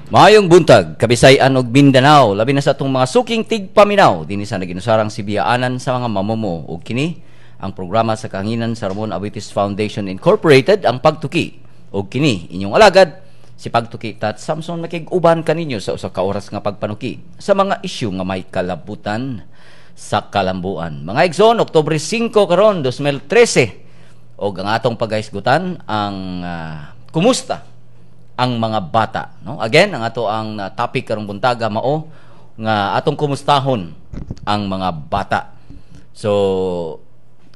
Maayong buntag, Kabisayan ug Mindanao, labi na sa atong mga suking tigpaminaw dinhi sa naginusarang sibiyaanan sa mga mamamo ug kini ang programa sa kahanginan sa Ramon Abutis Foundation Incorporated, ang Pagtuki. Ug kini inyong alagad si Pagtuki Tat Samson makig-uban kaninyo sa usa ka oras nga pagpanuki sa mga isyu nga may kalabutan sa kalambuan. Mga igsoon, Oktubre 5 karon 2013 ug ang atong paghaisgutan ang kumusta ang mga bata, no? Again, ang ato ang topic karong buntaga mao nga atong kumustahon ang mga bata. So,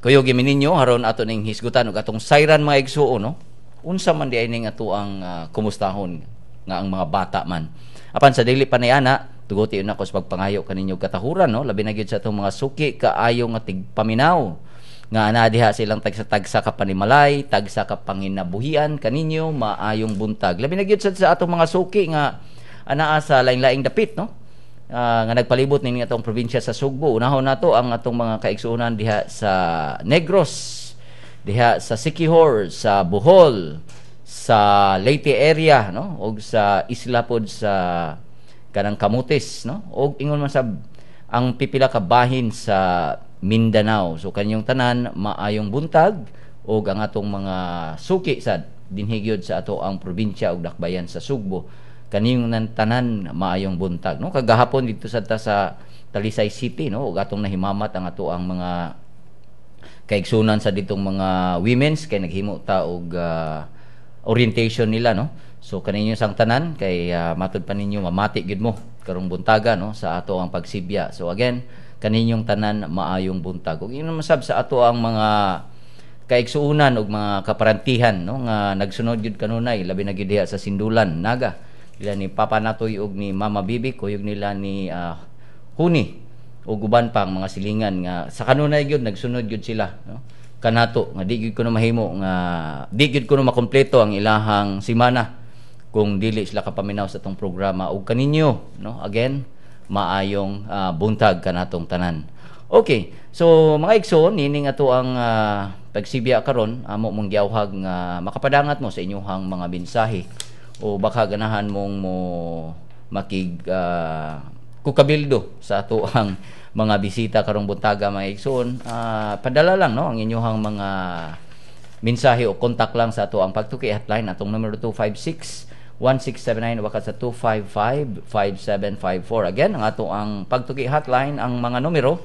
kuyog mi ninyo haron ato ning hisgutan ug atong sayran mga igsuon, no? Unsa man di ay ning ato ang kumustahon nga ang mga bata man. Apan sa dili pa ni ana, tuguti na ko sa pagpangayo kaninyo katahuran, no? Labi na gyud sa atong mga suki kaayo nga tigpaminaw nga ana diha silang tagsa-tagsa ka panimalay, tagsa ka panginabuhian kaninyo maayong buntag. Labi na gyud sa atong mga suki nga anaa sa laing-laing dapit, no? Nga nagpalibot ning atong probinsya sa Sugbo. Unahon nato ang atong mga kaigsuonan diha sa Negros, diha sa Siquijor, sa Bohol, sa Leyte area, no? Og sa isla pod sa kanang Camotes, no? Og ingon man sab ang pipila ka bahin sa Mindanao. So kanyong tanan maayong buntag o ang atong mga suki sad dinhigyod sa ato ang probinsya ug dakbayan sa Sugbo. Kanyong tanan maayong buntag, no? Kagahapon dito sa Talisay City, no? Ug atong nahimamat ang ato ang mga kaigsunan sa ditong mga women's kay naghimo ta og orientation nila, no? So kaninyo sang tanan kay matud pa ninyo mamati gid mo karong buntaga, no, sa ato ang pagsibya. So again, kaninyong tanan maayong buntag. Ug inon masab sa ato ang mga kaigsuunan ug mga kaparantihan, no, nga nagsunod gyud kanunay labi na gyud diha sa Sindulan Naga. Ila ni Papa Natoy ug ni Mama Bibi, kuyog nila ni Huni ug uban pang mga silingan nga sa kanunay gyud nagsunod gyud sila, no, kanato nga di gyud ko na mahimo nga di gyud ko na makompleto ang ilahang semana kung dili sila kapaminaw sa atong programa. Ug kaninyo, no, again maayong buntag kanatong tanan. Okay, so mga igsoon, nining ato ang pagsibya karon, amo mong giawhag nga makapadangat mo sa inyong mga mensahe o baka ganahan mong mo makig kukabildo sa ato ang mga bisita karong buntaga mga igsoon. Padala lang, no, ang inyong mga mensahe o contact lang sa ato ang Pagtuki hotline, atong numero 256-1679 wakat sa 255-5754. Again, ang ato ang Pagtuki hotline, ang mga numero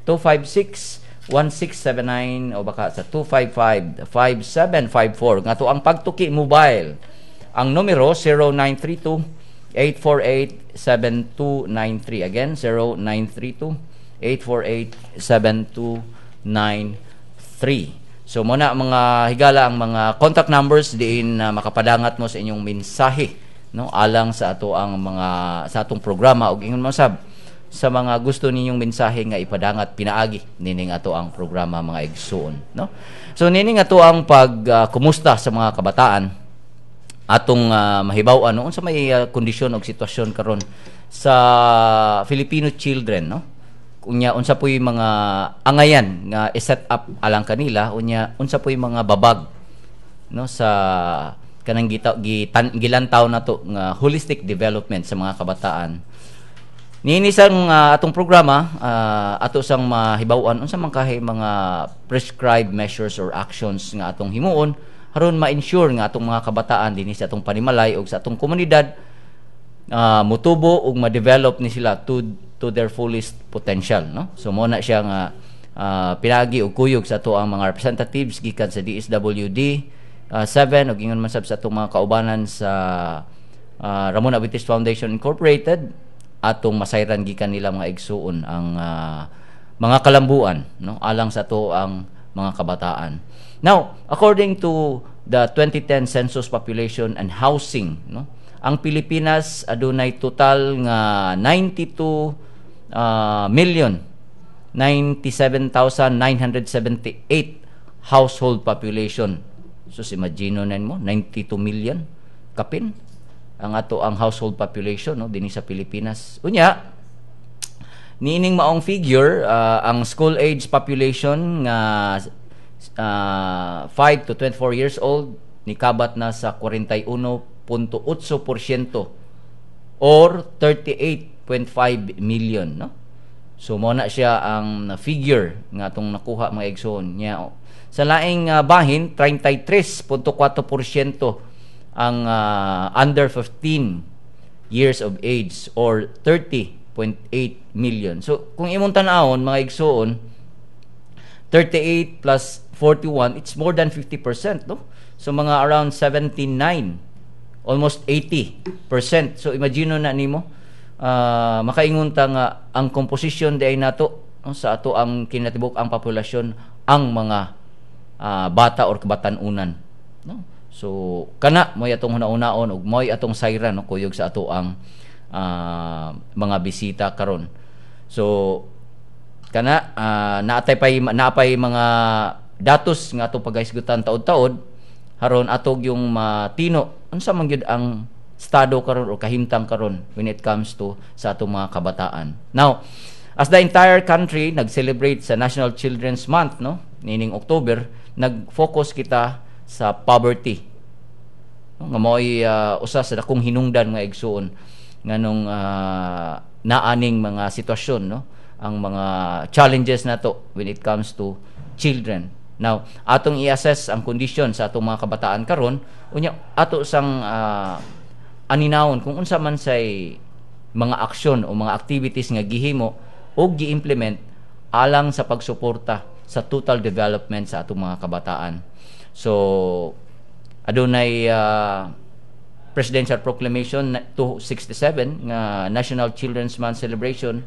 256-1679 o baka sa 255-5754. Ang ato ang Pagtuki mobile, ang numero 0932-848-7293. Again, 0932-848-7293. So muna mga higala ang mga contact numbers diin na makapadangat mo sa inyong mensahe, no, alang sa ato ang mga sa atong programa ug ingon mo sab sa mga gusto ninyong mensahe nga ipadangat pinaagi nining ato ang programa mga igsoon, no. So nining ato ang kumusta sa mga kabataan atong mahibaw-an unsa may kondisyon ug sitwasyon karon sa Filipino children, no. Unya unsa po'y mga angayan nga i-set up alang kanila, unya unsa po'y mga babag, no, sa kanang gilantaw nato nga holistic development sa mga kabataan. Niini sang atong programa ato sang mahibaw-an unsa man kahay mga prescribed measures or actions nga atong himuon aron ma-ensure nga atong mga kabataan dinhi sa atong panimalay ug sa atong komunidad mutubo ug ma-develop ni sila to their fullest potential, no. So mo na siya nga pinagi og kuyog sa ato ang mga representatives gikan sa DSWD 7 ug ingon man sab sa atong mga kaubanan sa Ramon Abutis Foundation Incorporated, atong masayran gikan nila mga igsuon ang mga kalambuan, no, alang sa ato ang mga kabataan. Now, according to the 2010 Census Population and Housing, no, ang Pilipinas adunay total nga 92,097,978 household population. So imagine mo 92 million kapin ang ato ang household population, no, dinhi sa Pilipinas. Unya niining maong figure, ang school age population nga 5 to 24 years old nikabat na sa 41.8% or 38.5 million, no? So mo na siya ang figure nga atong nakuha mga igsoon niya. Sa laing bahin 33.4% ang under 15 years of age or 30.8 million. So kung imong tan-awon mga igsoon, 38 plus 41, it's more than 50%, no? So mga around 79, almost 80%. So imagine na nimo, makaingon ta nga ang composition day nato, no, sa ato ang kinatibuk ang populasyon ang mga bata or kabatan-unan, no? So kana moy atong hunaon ug moy atong sayran, no, kuyog sa ato ang mga bisita karon. So kana naapay mga datos nga atong pagahisgutan taod-taod haron atog yung matino unsa man gyud ang estado karon o kahimtang karon when it comes to sa atong mga kabataan. Now, as the entire country nag-celebrate sa National Children's Month, no, nining October, nag-focus kita sa poverty, no, nga mo'y usa sa dakong hinungdan nga igsuon nganong naaning mga sitwasyon, no, ang mga challenges nato when it comes to children. Now, atong i-assess ang condition sa atong mga kabataan karon, unya ato sang aninawon kung unsa man say mga aksyon o mga activities nga gihimo o gi-implement alang sa pagsuporta sa total development sa atong mga kabataan. So, adunay Presidential Proclamation 267 nga National Children's Month celebration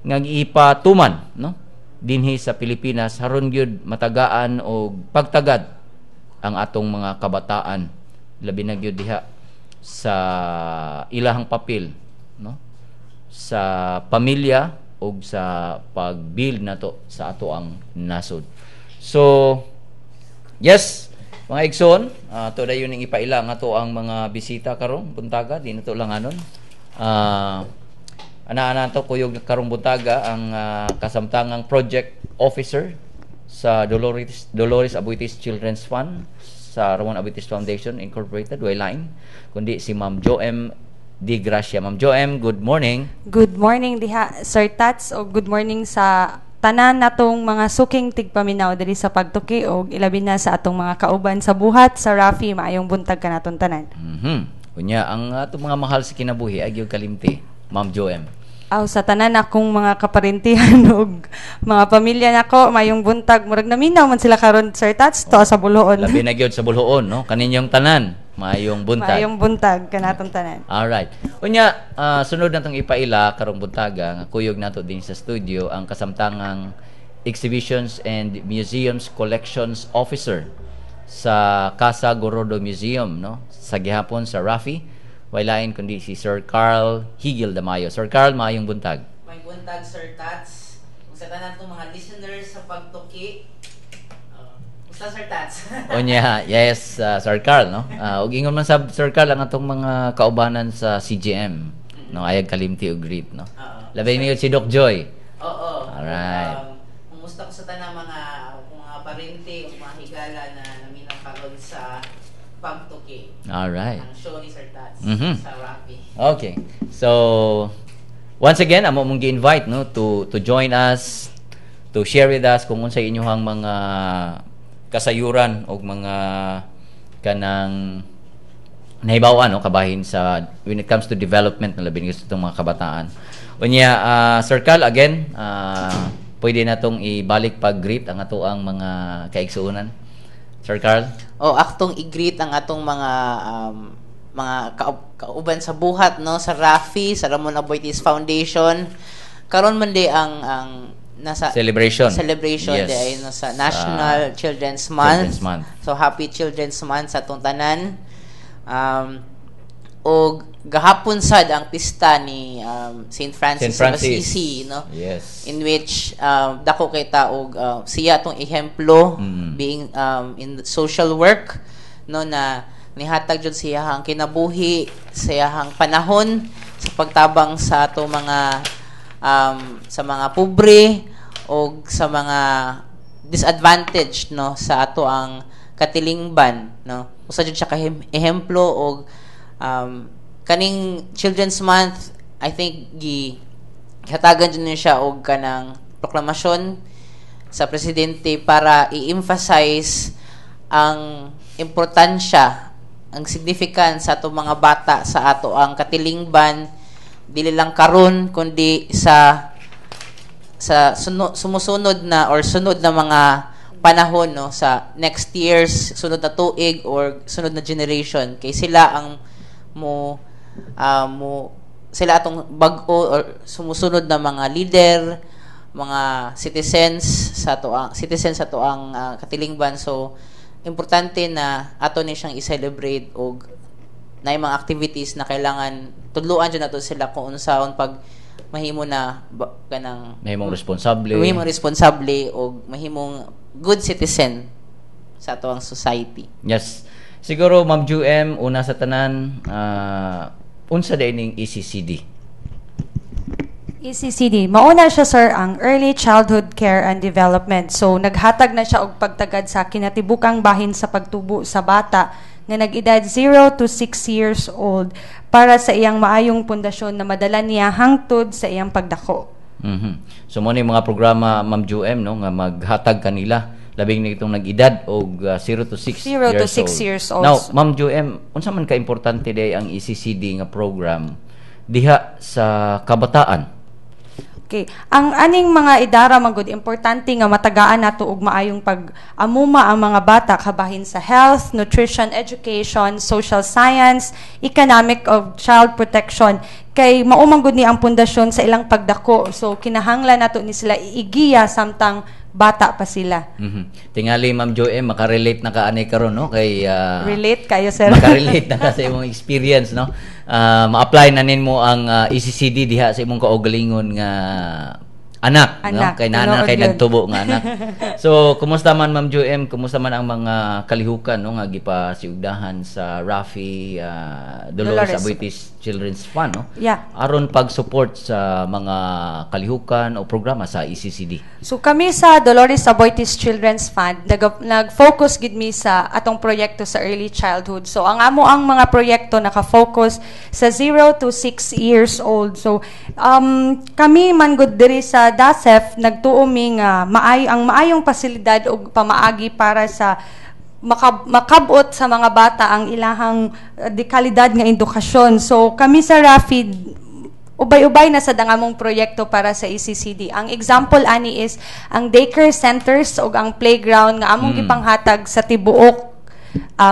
nga ipatuman, no, dinhi sa Pilipinas haron gyud matagaan og pagtagad ang atong mga kabataan, labi na gyud diha sa ilahang papel, no, sa pamilya ug sa pag-build nato sa ato ang nasod. So yes, mga igsoon, to dayon ning ipaila nga to ang mga bisita karong buntaga, di na to lang anon. Ana to kuyog karong buntaga ang kasamtangang project officer sa Dolores Abuitis Children's Fund sa Ramon Abuitis Foundation Incorporated, Wayline, kundi si Ma'am Joem Di Gracia. Ma'am Joem, good morning. Good morning diha Sir Tats, o good morning sa tanan natong mga suking tigpaminaw diri sa pagtuki o ilabi na sa atong mga kauban sa buhat sa Rafi. Maayong buntag kanaton tanan. Unya ang atong mga mahal sa kinabuhi ay gyud kalimti, Ma'am Joem. Sa tanan akong mga kaparentihan ug mga pamilya nako, mayong buntag, murag naminaw man sila karon Sir Tats to sa Buluon. Labi na gyud sa Buluon, no, kaninyong tanan, mayong buntag. Mayong buntag kanaton tanan. All right. Unya, sunod natong ipaila karong buntaga nga kuyog nato din sa studio ang kasamtangang Exhibitions and Museums Collections Officer sa Casa Gorodo Museum, no, sa gihapon sa Rafi. Walain kundi si Sir Carl Higil Damayo. Sir Carl, maayong buntag. Maayong buntag, Sir Tats. Kung sa tanan itong mga listeners sa pagtuki, Basta Sir Tats. Onya, yes, Sir Carl, no? Ug ingon man sa Sir Carl ang atong mga kaubanan sa CGM, no? Ayag kalimti og greet, no? Labi niyo si Doc Joy. Oo. Alright. Kumusta ko sa tanang mga parente o mga higala na naminaw karon sa pagtuki. Alright. Ang show ni Sir Tats sa Rappi. Okay. So, once again, amo mong gi-invite, no, to join us, to share with us kung unsay inyong mga kasayuran o mga kanang nahibawan, no, kabahin sa when it comes to development na labi gusto itong mga kabataan. Unya, Sir Carl, again, pwede natong ibalik pag-greet ang ato ang mga kaigsuunan. Sir Carl? Aktong i-greet ang atong mga kauban sa buhat, no, sa Rafi, sa Ramon Abuitis Foundation. Karon man di ang nasa celebration yes. Di ay no, sa National Children's Month. So happy Children's Month sa atong tanan. O gahapon sad ang pista ni Saint Francis of Assisi, no? Yes. In which dako kay taog siya tong ehemplo being in social work, no, na nihatag jud siya ang kinabuhi sa iyang panahon sa pagtabang sa ato mga sa mga pobre o sa mga disadvantaged, no, sa ato ang katilingban, no. Usa jud siya ka ehemplo og kaning Children's Month, I think gihatagan dyan siya og kanang proklamasyon sa presidente para i-emphasize ang importansya, ang significance sa ato mga bata sa ato ang katilingban, dili lang karon kundi sa sumusunod na or sunod na mga panahon, no, sa next years, sunod na tuig or sunod na generation, kay sila ang sila atong bag-o or sumusunod na mga leader, mga citizens sa to ang katilingban. So importante na ato ni siyang i-celebrate og na mga activities na kailangan tudluan dyan nato sila kung unsaon pag mahimo na kanang mahimong responsable og mahimong good citizen sa ato ang society. Yes. Siguro Ma'am Juem, una sa tanan, unsa dining ECCD? ECCD, mauna siya sir ang Early Childhood Care and Development. So naghatag na siya og pagtagad sa kinatibukang bahin sa pagtubo sa bata nga nag-edad 0 to 6 years old para sa iyang maayong pundasyon na madala niya hangtod sa iyang pagdako. So mo ni mga programa Ma'am Juem, no, nga maghatag kanila labing nitong nag-edad og 0 to 6 years old. Now, Ma'am Juem, unsa man ka importante day ang ECCD nga program diha sa kabataan? Okay. Ang aning mga idara magud importante nga matagaan nato og maayong pag-amuma ang mga bata kabahin sa health, nutrition, education, social science, economic of child protection kay mao man gud ni ang pundasyon sa ilang pagdako. So kinahanglan nato ni sila iigiya samtang bata pa sila. Tingali Ma'am Juem, makarelate na ka anay karon, no, kay relate kayo sir. Makarelate na ka sa imong experience, no. Ma-apply na ninmo ang ECCD diha sa imong kaugalingon nga anak, no, kay nana kay nagtubo nga anak. So kumusta man Ma'am Juem, kumusta man ang mga kalihukan, no, nga gipasiugdahan sa Rafi Dolores Abuetis Children's Fund, no? Yeah. Aron pag-support sa mga kalihukan o programa sa ECCD. So kami sa Dolores Abuetis Children's Fund nag-focus gid mi sa atong proyekto sa early childhood. So ang mga proyekto naka-focus sa 0 to 6 years old. So kami man gud diri sa DASEF nagtuo mi nga maayong pasilidad o pamaagi para sa makabot sa mga bata ang ilahang dekalidad nga edukasyon. So kami sa Rafi ubay-ubay na sa dangamong proyekto para sa ECCD. Ang example ani is ang daycare centers o ang playground nga among gipanghatag sa tibuok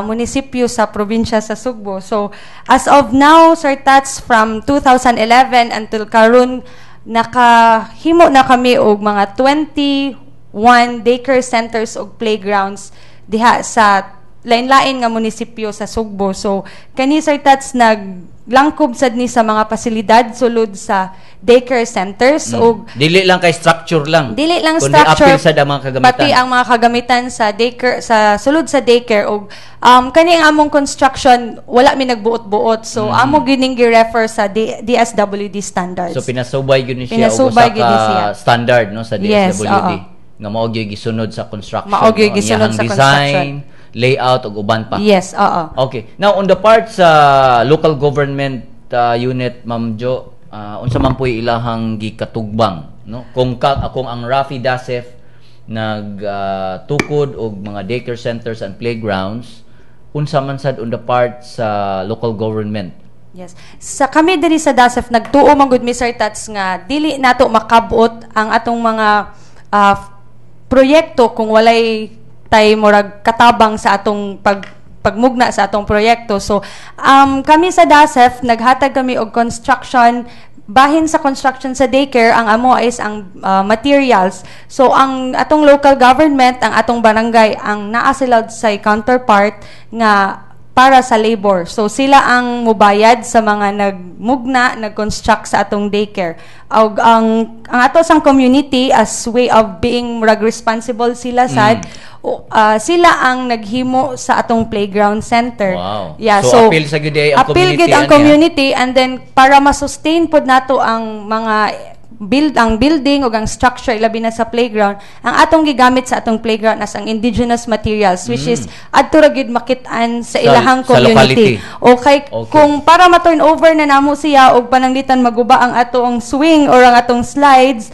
munisipyo sa probinsya sa Sugbo. So as of now, Sir Tats, from 2011 until karon nakahimo na kami og mga 21 daycare centers o playgrounds diha sa lain-lain nga munisipyo sa Sugbo. So kani Sir Tats naglangkob sad ni sa mga pasilidad sulod sa daycare centers o dili lang kay structure lang. Dili lang kundi structure, apil sa mga kagamitan. Pati ang mga kagamitan sa daycare sa sulod sa daycare og kani ang among construction wala mi nagbuot-buot. So amo gining gi-refer sa DSWD standards. So pinasubay gyud ni siya og usa ka standard, no, sa DSWD. Nga mao gyud gisunod sa construction. Mao gyud gisunod sa design, layout ug uban pa. Yes, oo. Okay. Now on the part sa local government unit, Ma'am Jo, unsa man po'y ilahang gikatugbang, no? Kung ang Rafi DASEF nagtukod og mga daycare centers and playgrounds, unsa man sad on the part sa local government? Yes. Sa kami diri sa DASEF nagtuo man gud mi Sir Tats nga dili nato makabot ang atong mga proyekto kung walay tay murag katabang sa atong pagmugna sa atong proyekto. So kami sa DASEF naghatag kami og construction bahin sa construction sa daycare. Ang amo is ang materials. So ang atong local government, ang atong barangay ang naa sila sa counterpart nga para sa labor. So sila ang mubayad sa mga nagmugna, nag-construct sa atong daycare. Ang ato sang community as way of being responsible sila sad sila ang naghimo sa atong playground center. Wow. Yeah, so appeal sa gid ang community. Appeal gid ang community and then para ma-sustain pod nato ang mga building ug ang structure ilabi na sa playground, ang atong gigamit sa atong playground as ang indigenous materials, which is adto ra gyud makit-an sa ilahang sa community. locality. Okay, Okay. kung para ma-turn over na namo siya og pananglitan maguba ang atong swing or ang atong slides,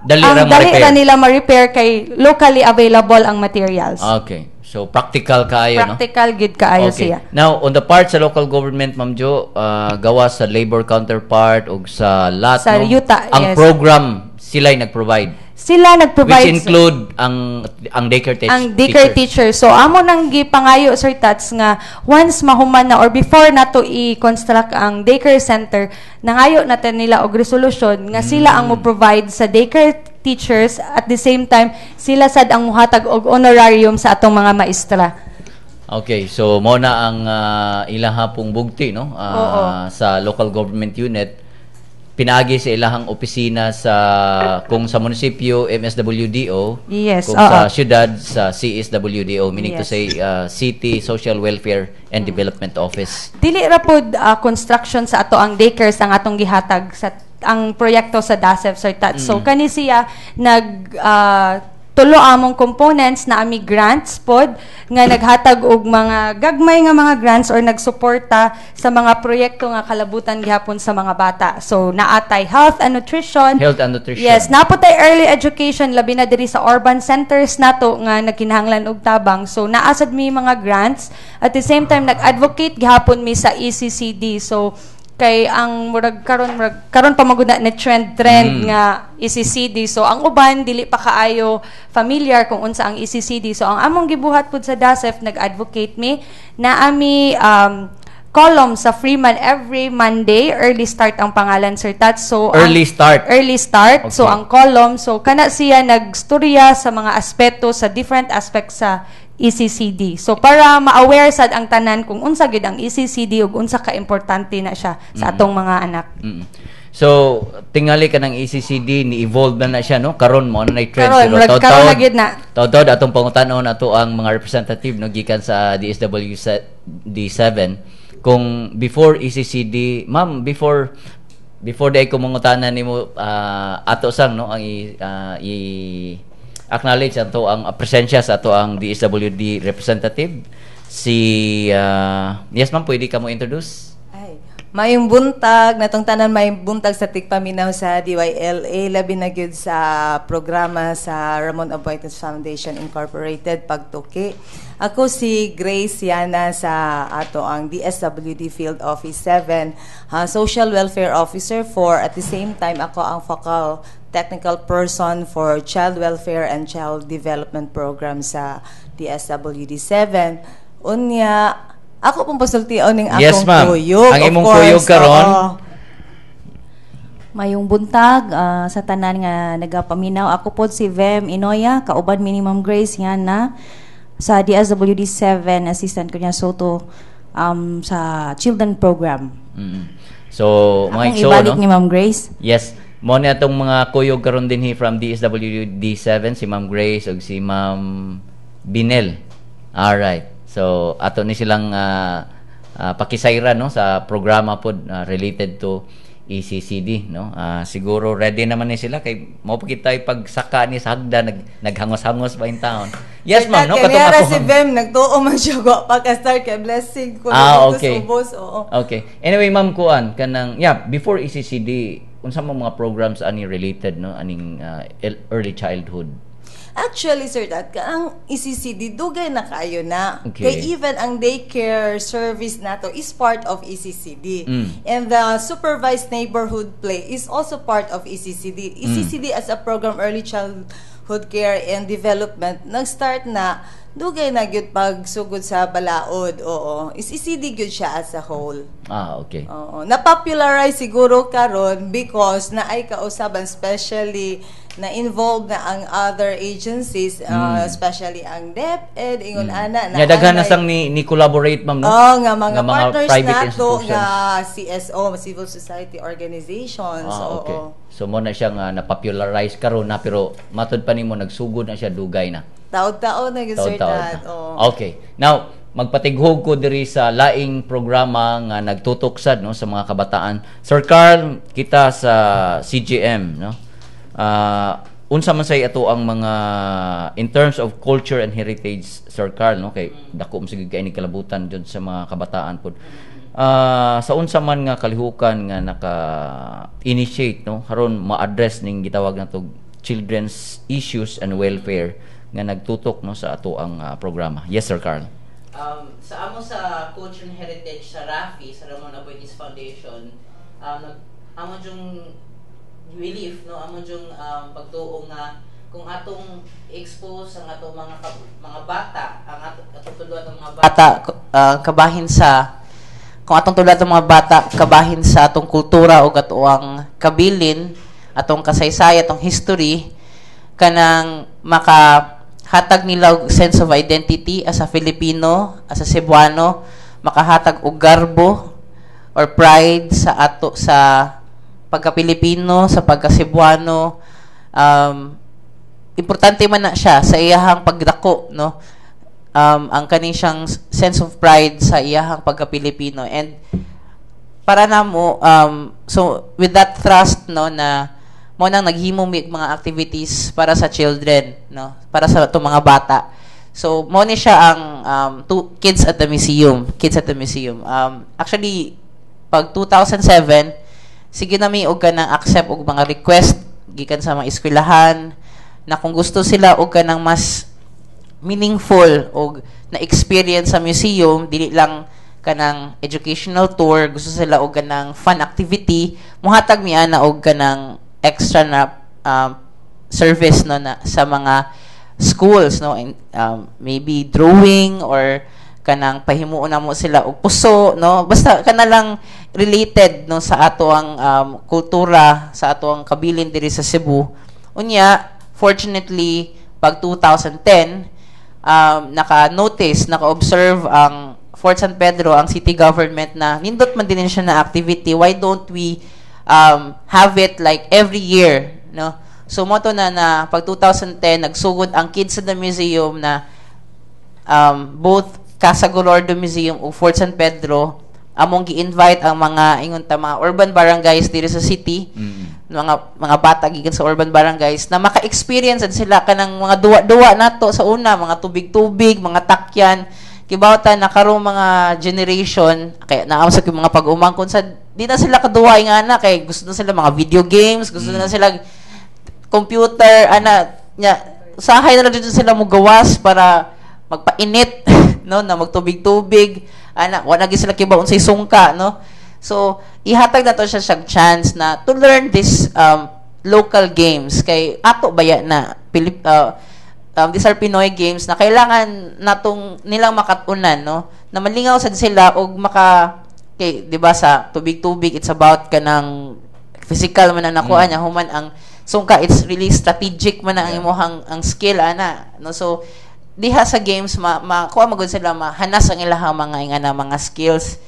Dali ang ra dali ma-repair. ra nila ma-repair kay locally available ang materials. Okay. So practical kaayo, no? Practical gid kaayo Okay. siya. Now, on the part sa local government, Ma'am Jo, gawa sa labor counterpart o sa LAT, Sa no? yuta, ang yes. program sila'y nag-provide. Sila nag-provide Which include ang daycare ang daycare teachers. teacher. So amo nang gipangayo Sir Tats nga once mahuman na or before nato i-construct ang daycare center, nangayo natin nila og resolution nga sila ang mo-provide sa daycare teachers, at the same time sila sad ang muhatag og honorarium sa atong mga maestra. Okay, so mo na ang ilahang pong bugti, no? Oo. Sa local government unit, pinaagi sa ilahang opisina kung sa munisipyo, MSWDO, Yes, kung oo. sa syudad, sa CSWDO, meaning to Yes. say City Social Welfare and Development Office. Dili ra pod construction sa ato ang daycares ang atong gihatag sa ang proyekto sa DASEF Sir Tat. So kani siya tulo among components na ami grants pod nga naghatag og mga gagmay nga mga grants or nagsuporta sa mga proyekto nga kalabutan gihapon sa mga bata. So naatay health and nutrition. Health and nutrition. Yes, naputay early education labi na diri sa urban centers nato nga nagkinahanglan og tabang. So naasad mi mga grants, at the same time nag-advocate gihapon mi sa ECCD. So kay ang karon pa magud na trend nga ECCD. So ang uban dili pa kaayo familiar kung unsa ang ECCD. So ang among gibuhat pud sa DASEF, nag-advocate mi na ami column sa Freeman every Monday. Early start ang pangalan Sir Tat. So Early start. Early start. Okay. So ang column, so kana siya nagstorya sa mga aspeto sa different aspects sa ECCD. So para ma-aware sad ang tanan kung unsa gyud ang ECCD ug unsa ka importante na siya sa atong mga anak. Mm. So, tingali ka ng ECCD, ni-evolve na siya, no? Karon mo na trend. Karon, murag karon na gyud na. Taud-taud atong pangutanon ato ang mga representative no gikan sa DSWD7 kung before ECCD, ma'am, before day ko mangutanan nimo ato sang no ang acknowledge ato ang presensya sa ato ang DSWD representative si yes ma'am, pwede ka mo introduce? Mayong buntag, natong tanan mayong buntag sa tigpaminaw sa DYLA, labi na gyud sa programa sa Ramon Aboitiz Foundation Incorporated, Pagtuki. Ako si Grace Yana sa ato ang DSWD Field Office 7, Social Welfare Officer 4. At the same time, ako ang focal technical person for Child Welfare and Child Development Program sa DSWD 7. Unya, ako pong pasultion ng akong Yes, ma'am. kuyog. Ang of imong course, kuyog karon? oo. Mayong buntag sa tanan nga nagapaminaw. Ako po si Vem Inoya, kauban Minimum Grace yan na sa DSWD 7, assistant ko niya Soto sa children program. So, mga Akong igso, ibalik no? ni Ma'am Grace. Yes. Mo na itong mga kuyog karon din from DSWD 7, si Ma'am Grace ug si Ma'am Binel. Alright. So, ato ni silang pakisayra no sa programa pod related to ECCD, no. Siguro ready naman ni sila kay mao pa kitay pagsaka ni sa hagda naghangos-hangos ba in town. Yes ma'am, no, katong Kaya ako. si Bem nagtuo man siya go pagka-start kay blessing ko Okay. subos, oo. Okay. Anyway, ma'am kuan kanang before ECCD, unsa mo mga programs ani related no aning early childhood? Actually, sir, ang ECCD, dugay na kayo na. Okay. Kaya even ang daycare service nato is part of ECCD. Mm. And the supervised neighborhood play is also part of ECCD. ECCD as a program, Early Childhood Care and Development, nag-start na, dugay na gyud pagsugod sa balaod. Oo. ECCD gyud siya as a whole. Okay. Oo. Na-popularize siguro karon because na ay kausaban, especially na involved na ang other agencies, especially ang DepEd, ingon ana na. Nga daghan na sang ni collaborate ma'am no. Nga mga Nga partners private nato institutions. nga CSO, Civil Society Organizations. Okay. Oo. So mo na siya nga na-popularize karon na pero matud pa nimo nagsugod na siya dugay na. Taon-taon na gyud sir Taon-taon Dad. na. Oo. Okay. Now, magpatighog ko diri sa laing programa nga nagtutok sad no sa mga kabataan. Sir Carl, kita sa CGM no. Unsa man say ato ang mga in terms of culture and heritage, Sir Carl no, kay dako sige kay ni kalabutan jud sa mga kabataan pud. Sa unsa man nga kalihukan nga naka-initiate no haron ma-address ning gitawag natog children's issues and welfare nga nagtutok no sa ato ang programa. Yes, Sir Carl. Sa amo sa Culture and Heritage sa RAFI, sa Ramon Aboitiz Foundation, amo yung belief, no, amo yung pagtuo nga kung atong expose ang atong mga bata, ang atong tulad ng mga bata kabahin sa kung atong tulad ng mga bata kabahin sa atong kultura o atoang kabilin, atong kasaysay, atong history, kanang makahatag nila og sense of identity as a Filipino, as a Cebuano, makahatag og garbo or pride sa ato sa pagka-Pilipino, sa pagka-Cebuano. Importante man na siya sa iyahang pagdako, no? Ang kaning siyang sense of pride sa iyahang pagka-Pilipino. And para namo so with that trust, no, na mo nang naghimo mga activities para sa children, no, para sa itong mga bata. So mo ni siya ang Kids at the Museum. Actually pag 2007 sige na mi og kanang accept og mga request gikan sa mga eskwelahan na kung gusto sila og kanang mas meaningful og na experience sa museum, dili lang kanang educational tour, gusto sila og kanang fun activity, muhatag mi ana og kanang extra na service no na sa mga schools, no, maybe drawing or kanang pahimuon na mo sila og puso, no, basta kana lang related no sa ato ang kultura, sa ato ang kabilin diri sa Cebu. Unya fortunately pag 2010 naka-observe ang Fort San Pedro, ang city government, na nindot man din siya na activity. Why don't we have it like every year, no? So mo to na pag 2010 nagsugod ang Kids at the Museum na both Casa Galordo Museum o Fort San Pedro among gi-invite ang mga ingon ta mga urban barangays diri sa city, mga bata gikan sa urban barangays na maka-experience sila kanang mga duwa-duwa nato sa una, mga tubig-tubig, mga takyan, kibawta na karong mga generation kay naam sa mga pag-umangkon sa di na sila kaduwa nga na kay gusto na sila mga video games, gusto na sila computer ana nya usahay na lang dito sila mo gawas para magpainit no na magtubig-tubig ana wala gyud sila kibaon sa sungka, no. So ihatag na to siya chance na to learn this local games kay ato baya na these are Pinoy games na kailangan natong nilang makatunan, no, na malingaw sad sila og maka kay di ba sa tubig-tubig it's about kanang physical man ang nakuha niya, human ang sungka it's really strategic man ang imong ang skill ana, no. So diha sa games makuha magud sila mahanas ang ilahang mga skills,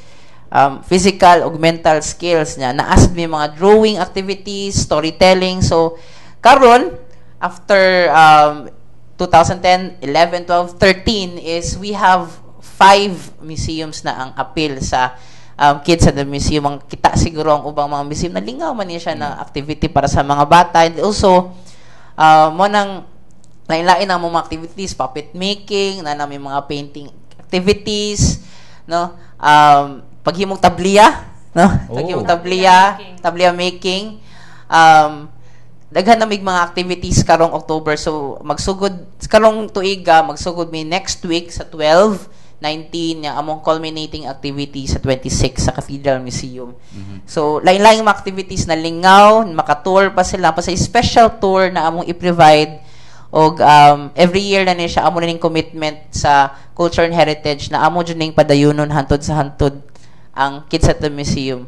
physical ug mental skills niya. Naas may mga drawing activities, storytelling. So karon after 2010, 11, 12, 13 is we have 5 museums na ang appeal sa Kids at the Museum. Ang kita siguro ang ubang mga museum na lingaw man niya siya na activity para sa mga bata. And also mo nang lain-lain ang mga activities, puppet making, na may mga painting activities, no? Paghimong tabliya, no? Paghimong tabliya making. Daghan na mig mga activities karong October. So magsugod karong tuiga, magsugod mi next week sa 12, 19 yang among culminating activity sa 26 sa Cathedral Museum. So lain-lain mga activities na lingaw, makatour pa sila pa sa special tour na among i-provide. Og every year na niya siya amo ning commitment sa culture and heritage na amo jud ning padayunon hantod sa hantod ang Kids at the Museum.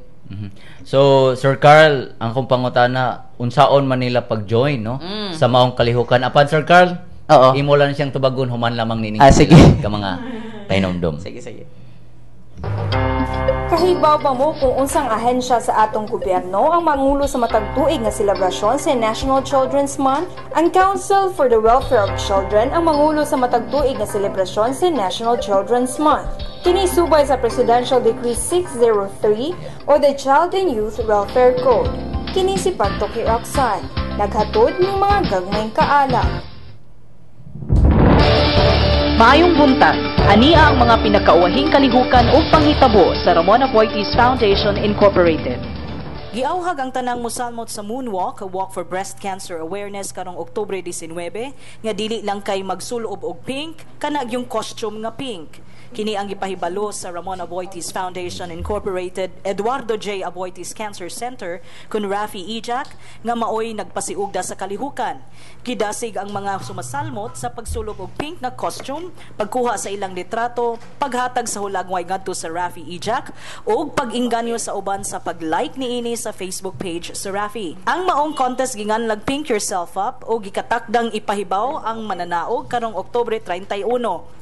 So Sir Carl, ang kong pangutana unsaon man nila pag-join, no, sa maong kalihukan apan Sir Carl? Oo. Imo lang siyang tubagon human lamang nining sige ka mga tainomdom. Sige Kahibaw ba mo kung unsang ahensya sa atong gobyerno ang mangulo sa matag tuig nga selebrasyon sa National Children's Month? Ang Council for the Welfare of Children ang mangulo sa matag tuig nga selebrasyon sa National Children's Month. Kini subay sa Presidential Decree 603 o the Child and Youth Welfare Code. Kini si Pagtuki Roxanne, naghatod ng mga gagmayng kaalam. Maayong buntag, ania ang mga pinakauwahing kalihukan o panghitabo sa Ramon Aboitiz Foundation Incorporated. Giauhag ang tanang mosalmot sa Moonwalk, a walk for breast cancer awareness karong Oktubre 19, nga dili lang kay magsulob og pink, kanag yung costume nga pink. Kini ang gipahibalo sa Ramon Aboitiz Foundation Incorporated, Eduardo J. Aboitiz Cancer Center kun Rafi Ijak nga maoy nagpasiugda sa kalihukan. Kidasig ang mga sumasalmot sa pagsulob og pink na costume, pagkuha sa ilang litrato, paghatag sa hulagway ngadto sa Rafi Ijak ug pag-inganyo sa uban sa pag-like niini sa Facebook page sa Rafi. Ang maong contest ginganlag Pink Yourself Up o gikatakdang ipahibaw ang mananaog karong Oktubre 31.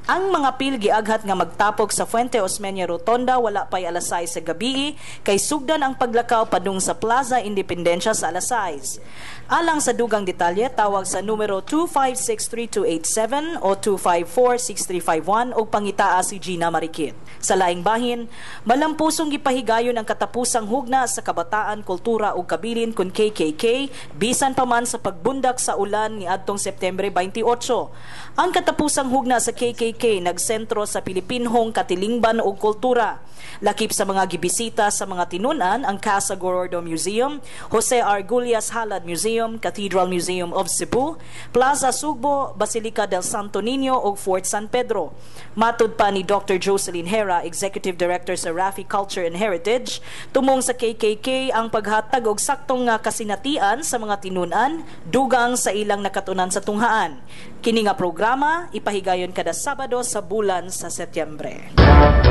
Ang mga pil giaghat nga magtapok sa Fuente Osmeña Rotonda wala pay alas 6 sa gabi kay sugdan ang paglakaw padung sa Plaza Independencia sa alas 6. Alang sa dugang detalye, tawag sa numero 2563287 o 2546351 o pangitaa si Gina Marikit. Sa laing bahin, malampusong gipahigayon ang katapusang hugna sa kabataan, kultura ug kabilin kun KKK bisan pa man sa pagbundak sa ulan ni adtong September 28. Ang katapusang hugna sa KKK nagsentro sa Pilipinhong katilingban ug kultura. Lakip sa mga gibisita sa mga tinunan ang Casa Gorordo Museum, Jose Argulias Halad Museum, Cathedral Museum of Cebu, Plaza Sugbo, Basilica del Santo Niño ug Fort San Pedro. Matud pa ni Dr. Jocelyn Hera, Executive Director sa Rafi Culture and Heritage, tumong sa KKK ang paghatag og saktong nga kasinatian sa mga tinunan dugang sa ilang nakatunan sa tunghaan. Kini nga programa ipahigayon kada Sabado sa bulan sa Setyembre.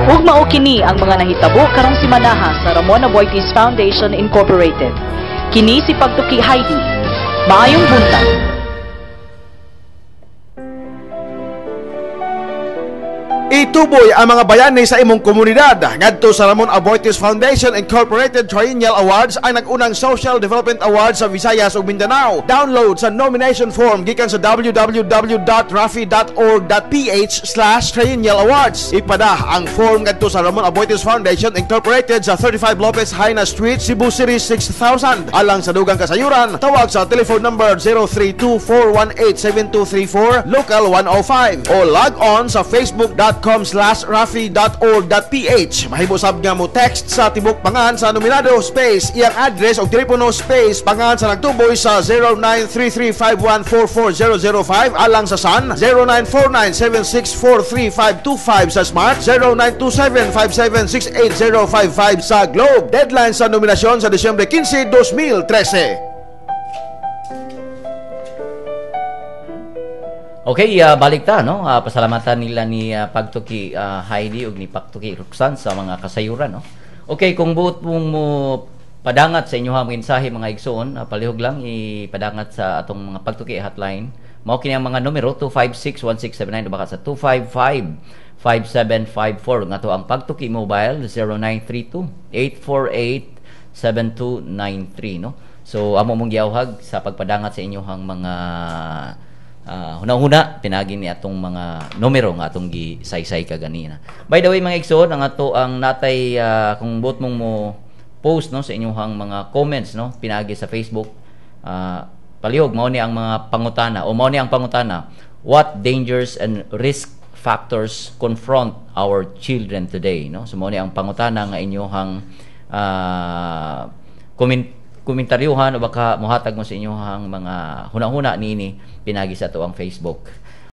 Ug mao kini ang mga nahitabo karong simanaha sa Ramon Aboitiz Foundation Incorporated. Kini si Pagtuki Heidi. Maayong buntag. Ituboy ang mga bayani sa imong komunidad. Ngadto sa Ramon Aboitiz Foundation Incorporated Triennial Awards ang nag-unang Social Development Awards sa Visayas ug Mindanao. Download sa nomination form gikan sa www.rafi.org.ph/Triennial Awards. Ipada ang form ngadto sa Ramon Aboitiz Foundation Incorporated sa 35 Lopez Haina Street, Cebu City 6000. Alang sa dugang kasayuran, tawag sa telephone number 032-418-7234 local 105 o log on sa facebook.com/rafi.org.ph. Mahibusab nga mo text sa tibok pangan sa nominado space iyang address o telepono space pangan sa nagtuboy sa 093351440005 alang sa Sun 094976435525 sa Smart 092757680055 sa Globe. Deadline sa nominasyon sa Disyembre 15, 2013. Okay, balik ta, no? Pasalamatan nila ni Pagtuki Heidi ug ni Pagtuki Roxanne sa mga kasayuran, no? Okay, kung buot mo padangat sa inyong mensahe mga igsoon, palihog lang ipadangat sa atong mga Pagtuki hotline. Mao kini ang mga numero 256-1679 baka sa 255-5754 nga to ang Pagtuki mobile 0932-848-7293, no? So amo mong giawhag sa pagpadangat sa inyong mga hunahuna pinagi ni atong mga numero nga atong gisaysay kaganina. By the way mga igsoon, ang ato ang natay kung buot mong mo post no sa inyong mga comments no pinagi sa Facebook, palihog mao ni ang mga pangutana o mao ni ang pangutana, what dangers and risk factors confront our children today, no? So mao ni ang pangutana nga inyong komentaryuhan o baka muhatag mo sa inyong mga hunahuna nini pinagi sa tuang Facebook.